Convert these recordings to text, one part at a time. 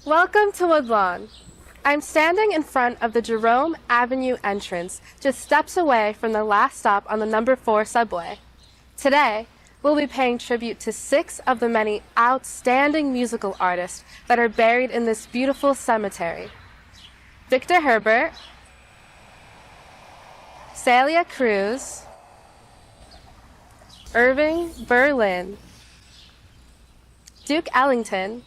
Welcome to Woodlawn. I'm standing in front of the Jerome Avenue entrance, just steps away from the last stop on the number 4 subway. Today, we'll be paying tribute to 6 of the many outstanding musical artists that are buried in this beautiful cemetery. Victor Herbert, Celia Cruz, Irving Berlin, Duke Ellington,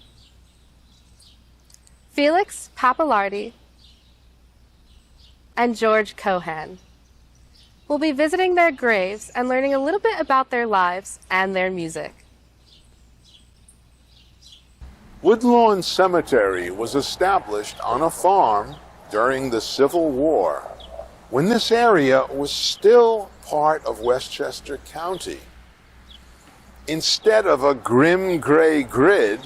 Felix Pappalardi, and George Cohan. We'll be visiting their graves and learning a little bit about their lives and their music. Woodlawn Cemetery was established on a farm during the Civil War, when this area was still part of Westchester County. Instead of a grim gray grid,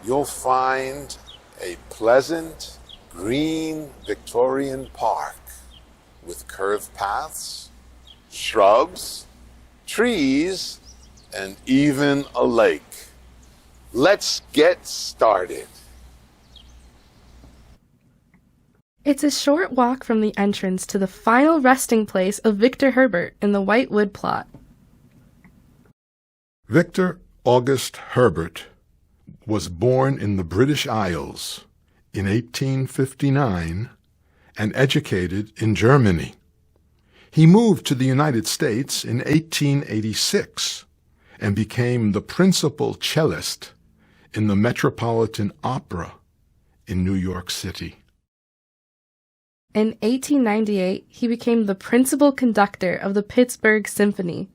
you'll find a pleasant, green Victorian park with curved paths, shrubs, trees, and even a lake. Let's get started. It's a short walk from the entrance to the final resting place of Victor Herbert in the Whitewood plot. Victor August Herbert was born in the British Isles in 1859 and educated in Germany. He moved to the United States in 1886 and became the principal cellist in the Metropolitan Opera in New York City. In 1898, he became the principal conductor of the Pittsburgh Symphony.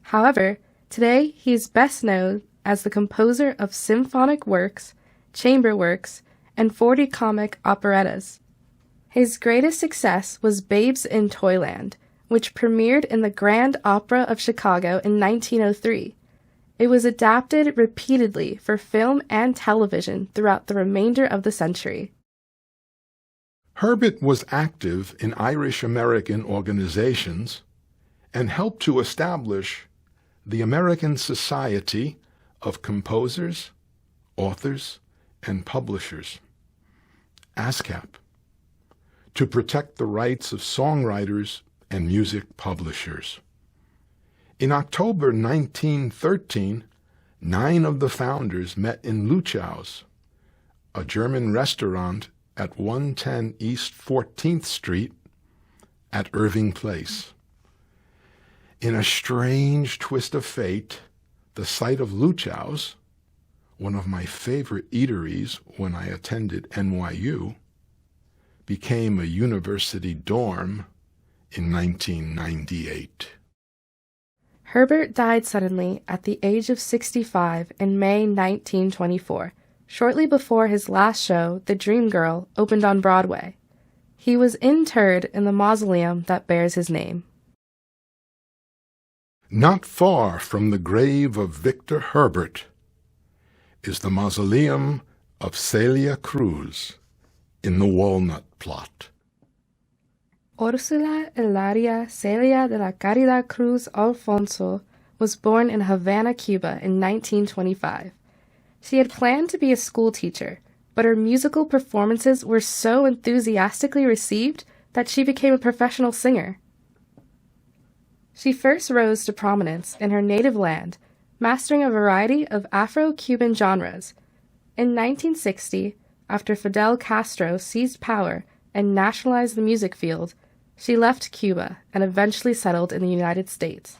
However, today he is best known as the composer of symphonic works, chamber works, and 40 comic operettas. His greatest success was Babes in Toyland, which premiered in the Grand Opera of Chicago in 1903. It was adapted repeatedly for film and television throughout the remainder of the century. Herbert was active in Irish-American organizations and helped to establish the American Society of Composers, Authors, and Publishers, ASCAP, to protect the rights of songwriters and music publishers. In October 1913, 9 of the founders met in Luchau's, a German restaurant at 110 East 14th Street at Irving Place. In a strange twist of fate, the site of Luchau's, one of my favorite eateries when I attended NYU, became a university dorm in 1998. Herbert died suddenly at the age of 65 in May 1924, shortly before his last show, The Dream Girl, opened on Broadway. He was interred in the mausoleum that bears his name. Not far from the grave of Victor Herbert is the mausoleum of Celia Cruz in the Walnut Plot. Ursula Elaria Celia de la Caridad Cruz Alfonso was born in Havana, Cuba in 1925. She had planned to be a school teacher, but her musical performances were so enthusiastically received that she became a professional singer. She first rose to prominence in her native land, mastering a variety of Afro-Cuban genres. In 1960, after Fidel Castro seized power and nationalized the music field, she left Cuba and eventually settled in the United States.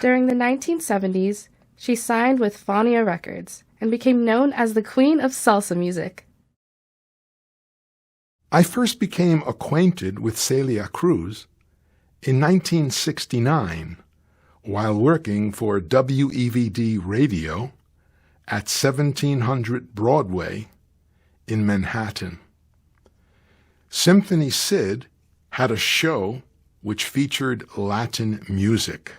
During the 1970s, she signed with Fania Records and became known as the Queen of Salsa music. I first became acquainted with Celia Cruz in 1969 while working for WEVD Radio at 1700 Broadway in Manhattan. Symphony Sid had a show which featured Latin music.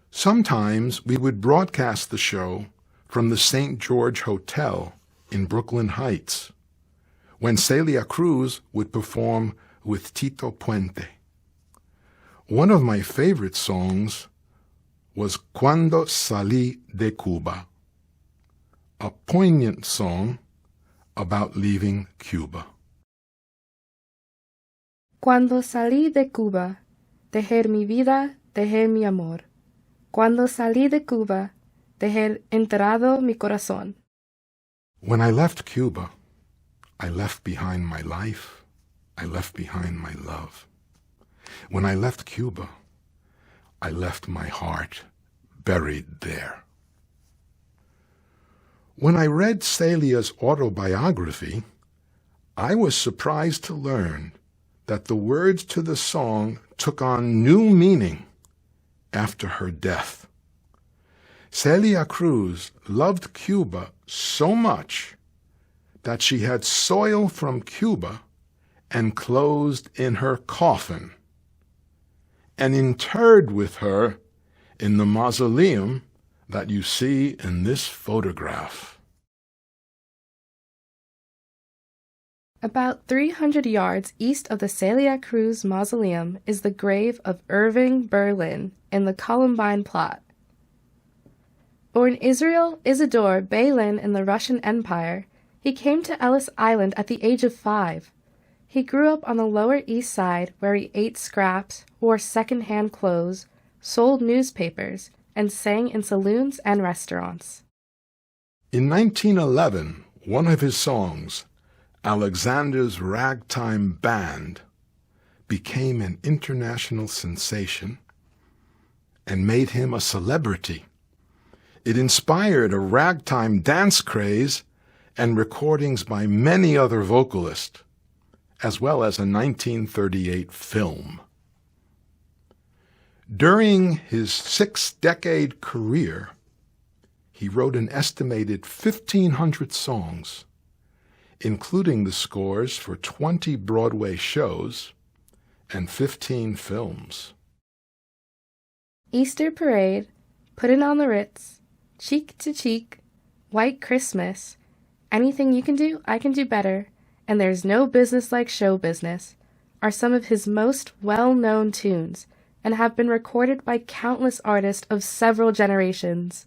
Sometimes we would broadcast the show from the St. George Hotel in Brooklyn Heights, when Celia Cruz would perform with Tito Puente. One of my favorite songs was Cuando Salí de Cuba, a poignant song about leaving Cuba. Cuando salí de Cuba, dejé mi vida, dejé mi amor. Cuando salí de Cuba, dejé enterrado mi corazón. When I left Cuba, I left behind my life, I left behind my love. When I left Cuba, I left my heart buried there. When I read Celia's autobiography, I was surprised to learn that the words to the song took on new meaning after her death. Celia Cruz loved Cuba so much that she had soil from Cuba enclosed in her coffin and interred with her in the mausoleum that you see in this photograph. About 300 yards east of the Celia Cruz Mausoleum is the grave of Irving Berlin in the Columbine plot. Born Israel Isidore Berlin in the Russian Empire, he came to Ellis Island at the age of 5. He grew up on the Lower East Side where he ate scraps, wore second-hand clothes, sold newspapers, and sang in saloons and restaurants. In 1911, one of his songs, Alexander's Ragtime Band, became an international sensation and made him a celebrity. It inspired a ragtime dance craze and recordings by many other vocalists, as well as a 1938 film. During his 6-decade career, he wrote an estimated 1,500 songs, including the scores for 20 Broadway shows and 15 films. Easter Parade, Puttin' on the Ritz, Cheek to Cheek, White Christmas, Anything You Can Do, I Can Do Better, and There's No Business Like Show Business are some of his most well-known tunes and have been recorded by countless artists of several generations.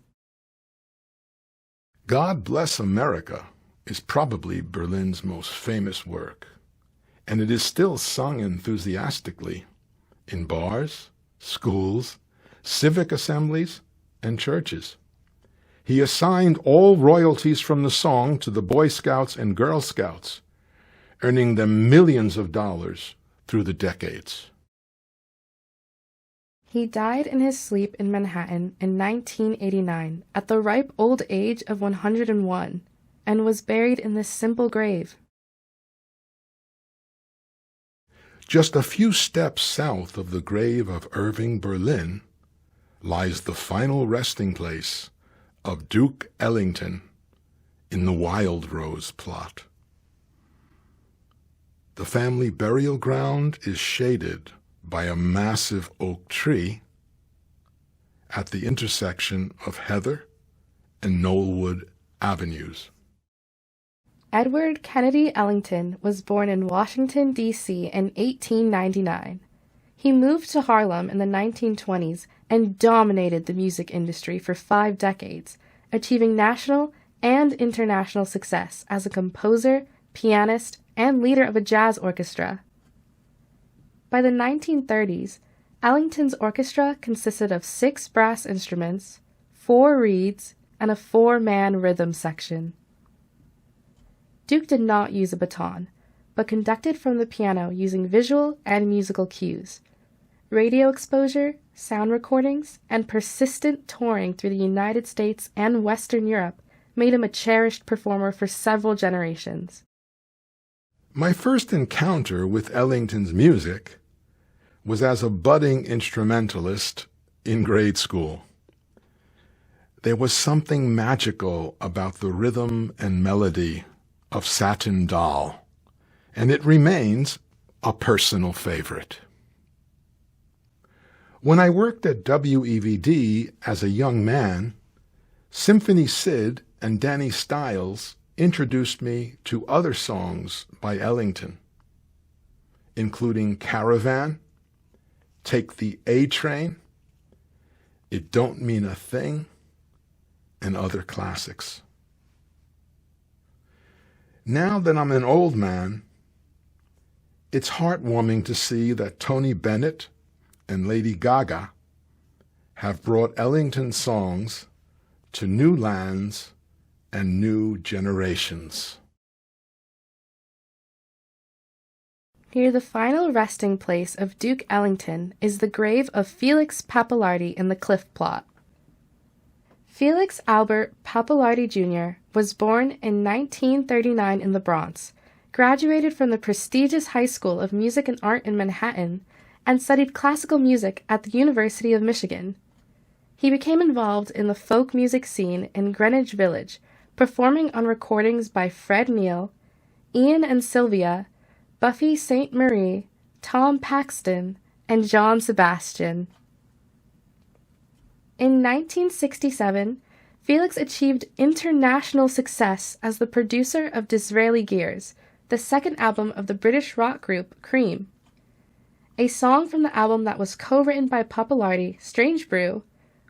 God Bless America is probably Berlin's most famous work, and it is still sung enthusiastically in bars, schools, civic assemblies, and churches. He assigned all royalties from the song to the Boy Scouts and Girl Scouts, earning them millions of dollars through the decades. He died in his sleep in Manhattan in 1989 at the ripe old age of 101 and was buried in this simple grave. Just a few steps south of the grave of Irving Berlin lies the final resting place of Duke Ellington in the Wild Rose plot. The family burial ground is shaded by a massive oak tree at the intersection of Heather and Knollwood Avenues. Edward Kennedy Ellington was born in Washington, D.C. in 1899. He moved to Harlem in the 1920s and dominated the music industry for 5 decades, achieving national and international success as a composer, pianist, and leader of a jazz orchestra. By the 1930s, Ellington's orchestra consisted of 6 brass instruments, 4 reeds, and a 4-man rhythm section. Duke did not use a baton, but conducted from the piano using visual and musical cues. Radio exposure, sound recordings, and persistent touring through the United States and Western Europe made him a cherished performer for several generations. My first encounter with Ellington's music was as a budding instrumentalist in grade school. There was something magical about the rhythm and melody of Satin Doll, and it remains a personal favorite. When I worked at WEVD as a young man, Symphony Sid and Danny Stiles introduced me to other songs by Ellington, including Caravan, Take the A Train, It Don't Mean a Thing, and other classics. Now that I'm an old man, it's heartwarming to see that Tony Bennett and Lady Gaga have brought Ellington songs to new lands and new generations. Near the final resting place of Duke Ellington is the grave of Felix Pappalardi in the Cliff Plot. Felix Albert Pappalardi Jr. was born in 1939 in the Bronx, graduated from the prestigious High School of Music and Art in Manhattan, and studied classical music at the University of Michigan. He became involved in the folk music scene in Greenwich Village, performing on recordings by Fred Neil, Ian and Sylvia, Buffy St. Marie, Tom Paxton, and John Sebastian. In 1967, Felix achieved international success as the producer of Disraeli Gears, the second album of the British rock group Cream. A song from the album that was co-written by Pappalardi, Strange Brew,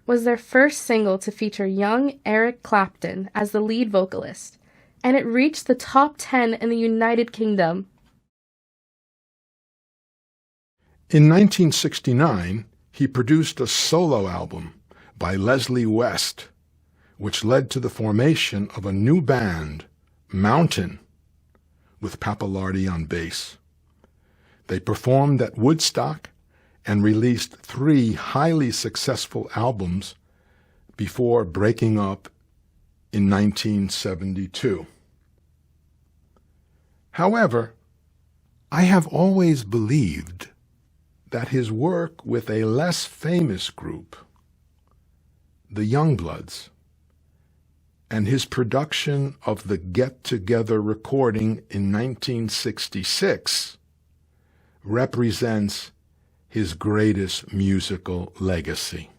was their first single to feature young Eric Clapton as the lead vocalist, and it reached the top 10 in the United Kingdom. In 1969, he produced a solo album by Leslie West, which led to the formation of a new band, Mountain, with Pappalardi on bass. They performed at Woodstock and released 3 highly successful albums before breaking up in 1972. However, I have always believed that his work with a less famous group, the Youngbloods, and his production of the Get Together recording in 1966 represents his greatest musical legacy.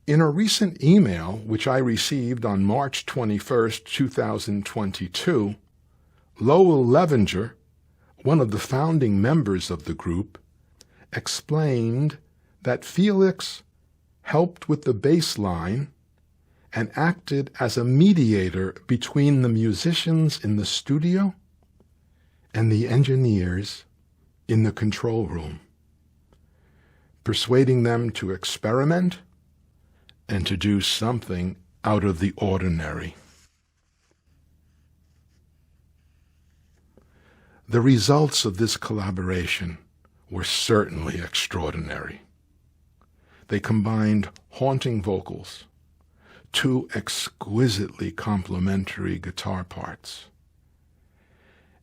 In a recent email which I received on March 21, 2022, Lowell Levinger, one of the founding members of the group, explained that Felix helped with the bass line and acted as a mediator between the musicians in the studio and the engineers in the control room, persuading them to experiment and to do something out of the ordinary. The results of this collaboration were certainly extraordinary. They combined haunting vocals, 2 exquisitely complementary guitar parts,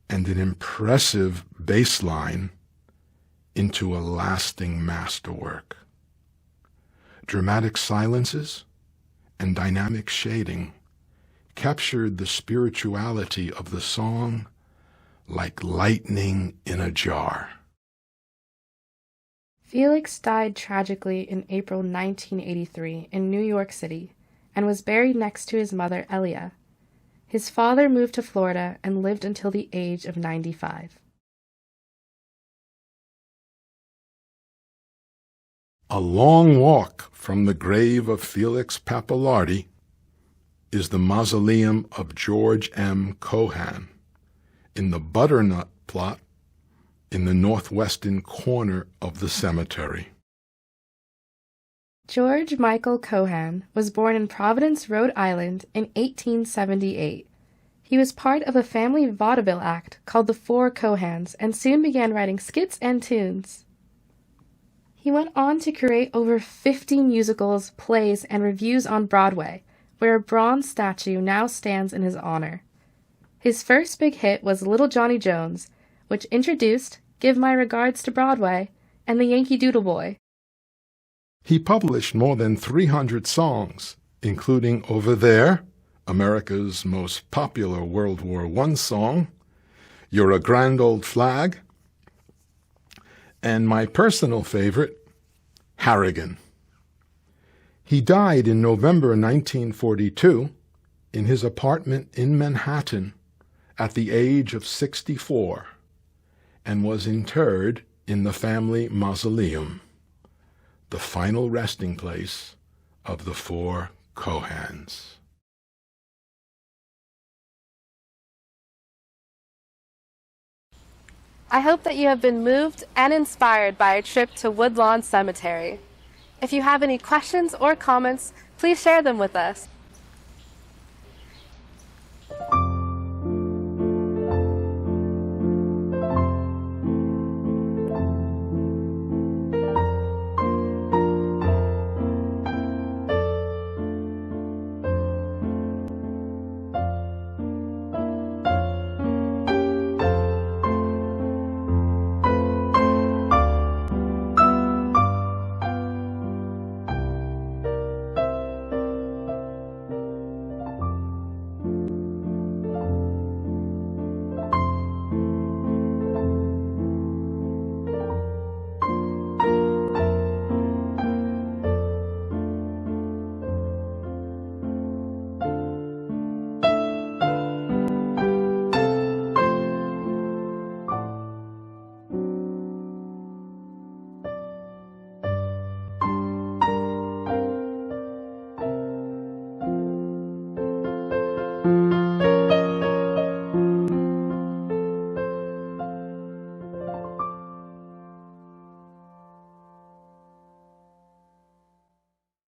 and an impressive bass line into a lasting masterwork. Dramatic silences and dynamic shading captured the spirituality of the song like lightning in a jar. Felix died tragically in April 1983 in New York City and was buried next to his mother, Elia. His father moved to Florida and lived until the age of 95. A long walk from the grave of Felix Pappalardi is the mausoleum of George M. Cohan in the butternut plot in the northwestern corner of the cemetery. George Michael Cohan was born in Providence, Rhode Island in 1878. He was part of a family vaudeville act called the Four Cohans and soon began writing skits and tunes. He went on to create over 50 musicals, plays, and revues on Broadway, where a bronze statue now stands in his honor. His first big hit was Little Johnny Jones, which introduced Give My Regards to Broadway and the Yankee Doodle Boy. He published more than 300 songs, including Over There, America's most popular World War I song, You're a Grand Old Flag, and my personal favorite, Harrigan. He died in November 1942 in his apartment in Manhattan at the age of 64 and was interred in the family mausoleum, the final resting place of the Four Cohans. I hope that you have been moved and inspired by a trip to Woodlawn Cemetery. If you have any questions or comments, please share them with us.